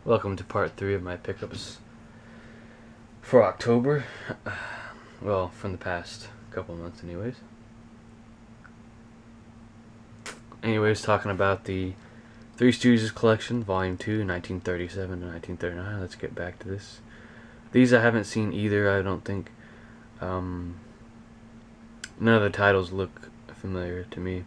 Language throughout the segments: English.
Welcome to part 3 of my pickups for October. Well, from the past couple months, anyways. Talking about the Three Stooges collection, Volume 2, 1937 to 1939. Let's get back to this. These I haven't seen either, I don't think. None of the titles look familiar to me.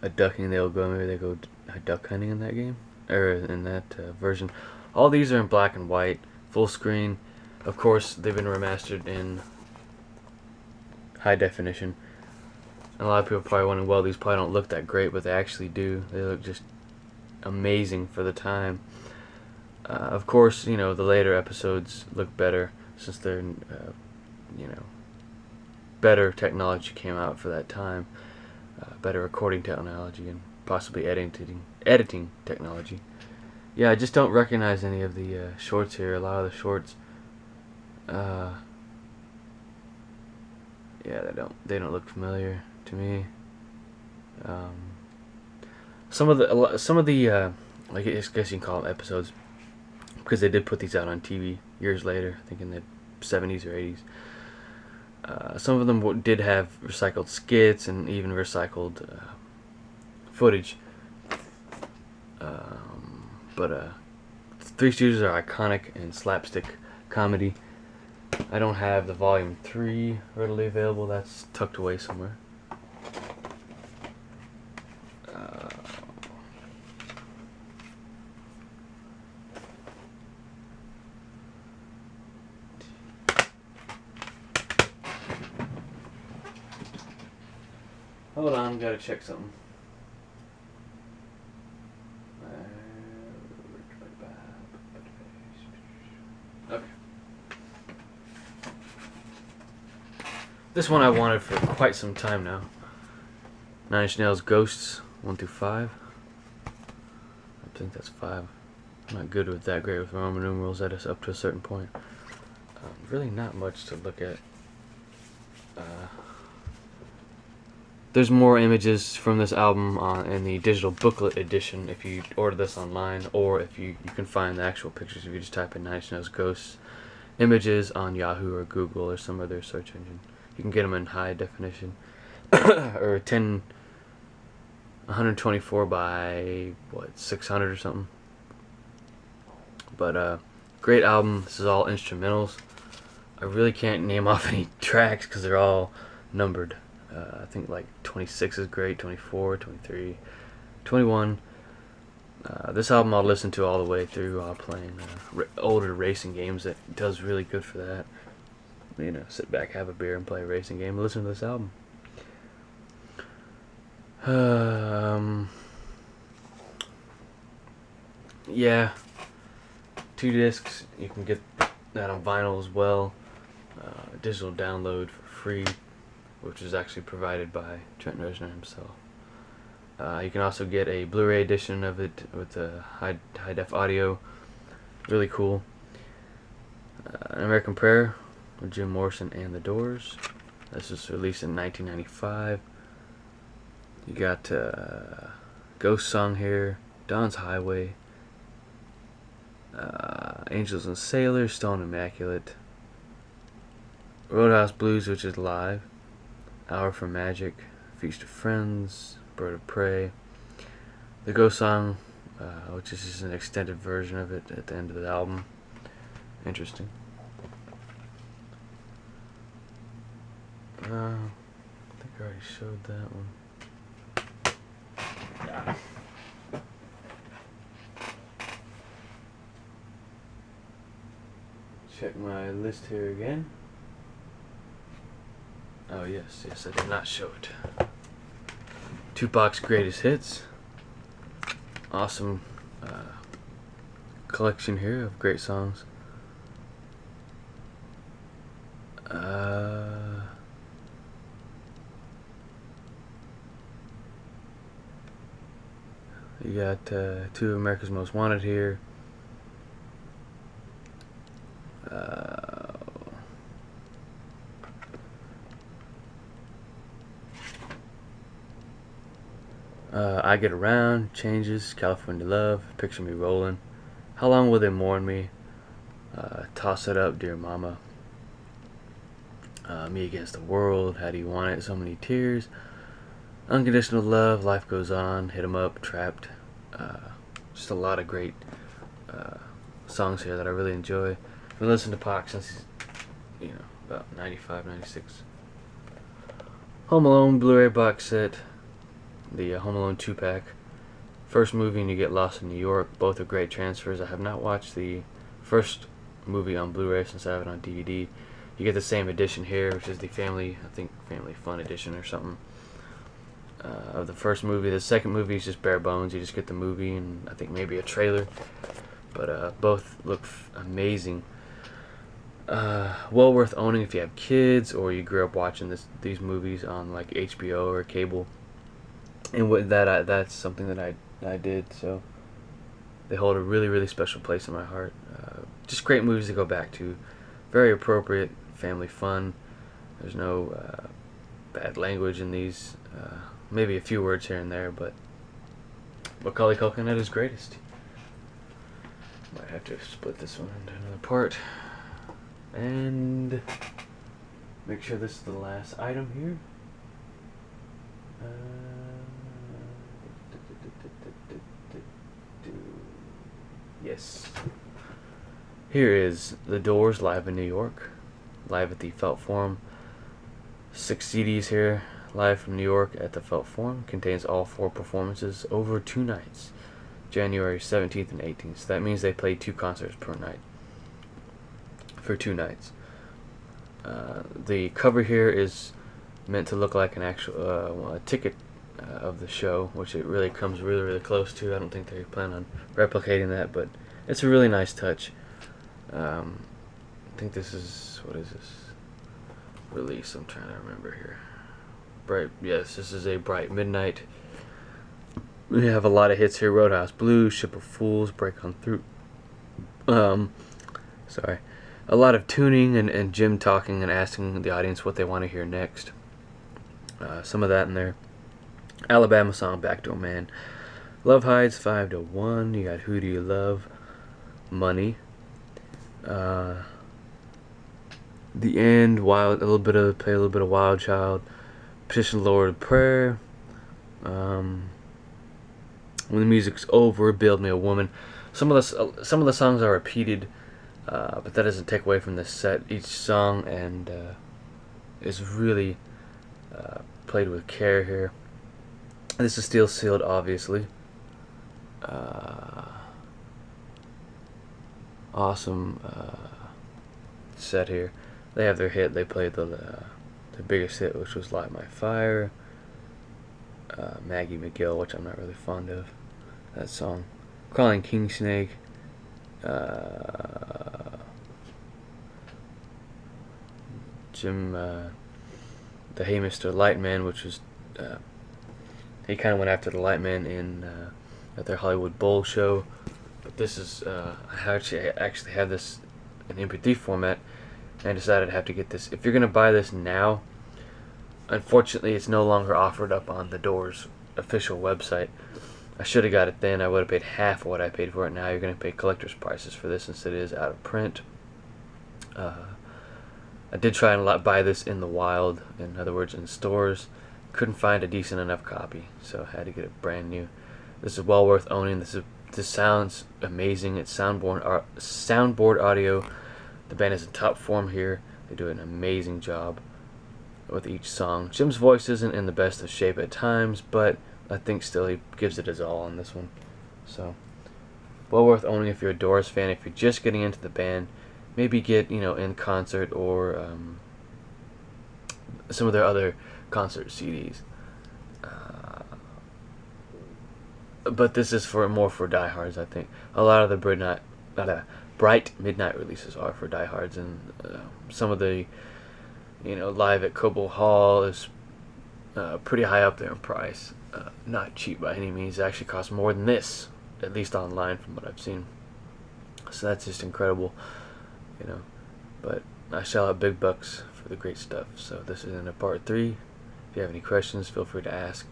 A ducking, maybe they go duck hunting in that game, or in that version. All these are in black and white, full screen. Of course, they've been remastered in high definition. And a lot of people are probably wondering, well, these probably don't look that great, but they actually do. They look just amazing for the time. Of course, the later episodes look better since they're, better technology came out for that time. Better recording technology and possibly editing technology. Yeah, I just don't recognize any of the shorts here. A lot of the shorts, yeah, they don't look familiar to me. Some of the I guess you can call them episodes, because they did put these out on TV years later. I think in the 70s or 80s. Some of them did have recycled skits and even recycled footage. But Three Stooges are iconic and slapstick comedy. I don't have the Volume 3 readily available. That's tucked away somewhere. Hold on, gotta check something. Okay. This one I wanted for quite some time now. Nine Inch Nails Ghosts 1 through 5. I think that's 5. I'm not good with that great with Roman numerals. That is up to a certain point. Really not much to look at. There's more images from this album in the digital booklet edition if you order this online, or if you can find the actual pictures if you just type in Nine Inch Nails Ghosts images on Yahoo or Google or some other search engine. You can get them in high definition, or 124 by 600 or something. But great album. This is all instrumentals. I really can't name off any tracks because they're all numbered. I think like 26 is great, 24, 23, 21. This album I'll listen to all the way through while playing older racing games. That does really good for that. Sit back, have a beer, and play a racing game, and listen to this album. Yeah, 2 discs. You can get that on vinyl as well. Digital download for free, which is actually provided by Trent Reznor himself. You can also get a Blu-ray edition of it with the high def audio. Really cool. An American Prayer with Jim Morrison and the Doors. This was released in 1995. You got Ghost Song here, Dawn's Highway, Angels and Sailors, Stone Immaculate, Roadhouse Blues, which is live, Hour for Magic, Feast of Friends, Bird of Prey, the Ghost Song, which is just an extended version of it at the end of the album. Interesting. I think I already showed that one. Check my list here again. Oh yes, I did not show it. Tupac's Greatest Hits. Awesome collection here of great songs. You got 2 of America's Most Wanted here. I Get Around, Changes, California Love, Picture Me Rolling, How Long Will They Mourn Me, Toss It Up, Dear Mama, Me Against the World, How Do You Want It, So Many Tears, Unconditional Love, Life Goes On, Hit 'Em Up, Trapped. Just a lot of great songs here that I really enjoy. I've been listening to Pac since he's, about 95, 96. Home Alone Blu-ray box set, the Home Alone 2-pack. First movie and You Get Lost in New York. Both are great transfers. I have not watched the first movie on Blu-ray since I have it on DVD. You get the same edition here, which is the Family Fun edition or something. Of the first movie. The second movie is just bare bones. You just get the movie and I think maybe a trailer. But both look amazing. Well worth owning if you have kids or you grew up watching these movies on like HBO or cable. And with that, that's something that I did. So they hold a really, really special place in my heart. Just great movies to go back to. Very appropriate, family fun. There's no bad language in these. Maybe a few words here and there, but Macaulay Culkin at his greatest. Might have to split this one into another part. And make sure this is the last item here. Yes. Here is The Doors live in New York, live at the Felt Forum. 6 CDs here, live from New York at the Felt Forum. Contains all 4 performances over 2 nights, January 17th and 18th. So that means they played 2 concerts per night for 2 nights. The cover here is meant to look like an actual ticket of the show, which it really comes really, really close to. I don't think they plan on replicating that, but it's a really nice touch. I think this is, what is this? Release, I'm trying to remember here. Yes, this is a Bright Midnight. We have a lot of hits here. Roadhouse Blues, Ship of Fools, Break On Through. Sorry. A lot of tuning and Jim talking and asking the audience what they want to hear next. Some of that in there. Alabama Song, Backdoor Man. Love Hides, 5 to 1. You got Who Do You Love? Money. The End, play a little bit of Wild Child. Petition Lord Prayer. When the Music's Over, Build Me a Woman. Some of the songs are repeated, but that doesn't take away from the set. Each song is really played with care here. This is steel sealed, obviously. Awesome set here. They have their hit. They played their biggest hit, which was Light My Fire. Maggie McGill, which I'm not really fond of that song. Crawling King Snake. Jim, the Hey Mr. Lightman, which was he kind of went after the Lightman at their Hollywood Bowl show. But this is I actually have this in MP3 format, and I decided I have to get this. If you're gonna buy this now, unfortunately, it's no longer offered up on the Doors official website. I should have got it then. I would have paid half of what I paid for it. Now you're going to pay collector's prices for this since it is out of print. I did try and buy this in the wild, in other words, in stores. Couldn't find a decent enough copy, so I had to get it brand new. This is well worth owning. This sounds amazing. It's soundboard audio. The band is in top form here. They do an amazing job with each song. Jim's voice isn't in the best of shape at times, but I think still he gives it his all on this one. So, well worth owning if you're a Doors fan. If you're just getting into the band, maybe get in concert or some of their other concert CDs. But this is more for diehards, I think. A lot of the Bright Midnight releases are for diehards, and some of the Live at Cobo Hall is pretty high up there in price. Not cheap by any means. It actually costs more than this, at least online from what I've seen. So that's just incredible, But I shell out big bucks for the great stuff. So this is in a part 3. If you have any questions, feel free to ask.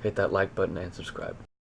hit that like button and subscribe.